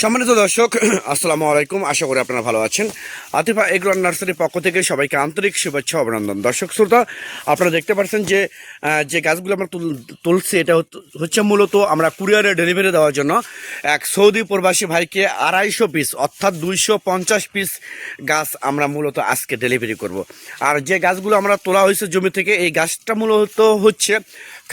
সম্মানিত দর্শক, আসসালামু আলাইকুম। আশা করি আপনারা ভালো আছেন। আতিফা এগ্রো নার্সারির পক্ষ থেকে সবাইকে আন্তরিক শুভেচ্ছা অভিনন্দন। দর্শক শ্রোতা, আপনারা দেখতে পাচ্ছেন যে গাছগুলো আমরা তুলছি, এটা হচ্ছে মূলত আমরা কুরিয়ারে ডেলিভারি দেওয়ার জন্য এক সৌদি প্রবাসী ভাইকে 250 পিস অর্থাৎ 250 পিস গাছ আমরা মূলত আজকে ডেলিভারি করব। আর যে গাছগুলো আমরা তোলা হয়েছে জমি থেকে, এই গাছটা মূলত হচ্ছে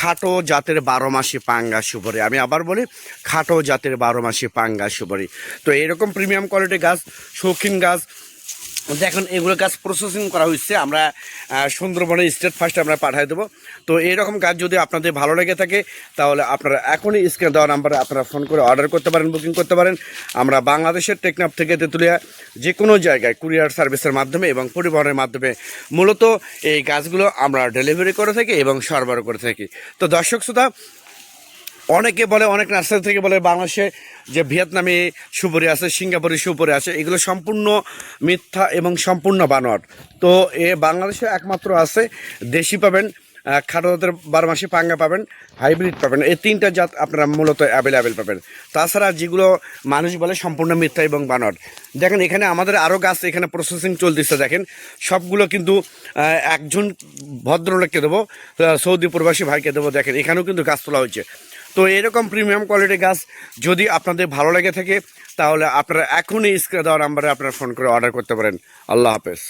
খাটো জাতের 12 মাসি পাঙ্গা সুপারি। আমি আবার বলি, খাটো জাতের 12 মাসি পাঙ্গা সুপারি। তো এরকম প্রিমিয়াম কোয়ালিটির গাছ, শৌখিন গাছ, দেখুন এগুলো গাছ প্রসেসিং করা হচ্ছে। আমরা সুন্দরবনে স্টেট ফার্স্ট আমরা পাঠিয়ে দেবো। তো এইরকম গাছ যদি আপনাদের ভালো লেগে থাকে, তাহলে আপনারা এখনই স্ক্রিনে দেওয়া নাম্বারে আপনারা ফোন করে অর্ডার করতে পারেন, বুকিং করতে পারেন। আমরা বাংলাদেশের টেকনাফ থেকে তেঁতুলিয়া যে কোনো জায়গায় কুরিয়ার সার্ভিসের মাধ্যমে এবং পরিবহনের মাধ্যমে মূলত এই গাছগুলো আমরা ডেলিভারি করে থাকি এবং সরবরাহ করে থাকি। তো দর্শক শ্রোতা, অনেকে বলে, অনেক নার্সারি থেকে বলে বাংলাদেশে যে ভিয়েতনামি সুপারি আছে, সিঙ্গাপুরি সুপারি আছে, এগুলো সম্পূর্ণ মিথ্যা এবং সম্পূর্ণ বানোয়াট। তো বাংলাদেশে একমাত্র আছে, দেশি পাবেন, খাটো জাতের 12 মাসি পাঙ্গা পাবেন, হাইব্রিড পাবেন। এই তিনটা জাত আপনারা মূলত অ্যাভেলেবেল পাবেন। তাছাড়া যেগুলো মানুষ বলে সম্পূর্ণ মিথ্যা এবং বানোয়াট। দেখেন এখানে আমাদের আরও গাছ এখানে প্রসেসিং চলতেছে। দেখেন সবগুলো কিন্তু একজন ভদ্রলোককে দেবো, সৌদি প্রবাসী ভাইকে দেবো। দেখেন এখানেও কিন্তু গাছ তোলা হয়েছে। তো এরকম প্রিমিয়াম কোয়ালিটির গাছ যদি আপনাদের ভালো লেগে থাকে, তাহলে আপনারা এখনই স্ক্রিনে দেওয়া নাম্বারে আপনারা ফোন করে অর্ডার করতে পারেন। আল্লাহ হাফেজ।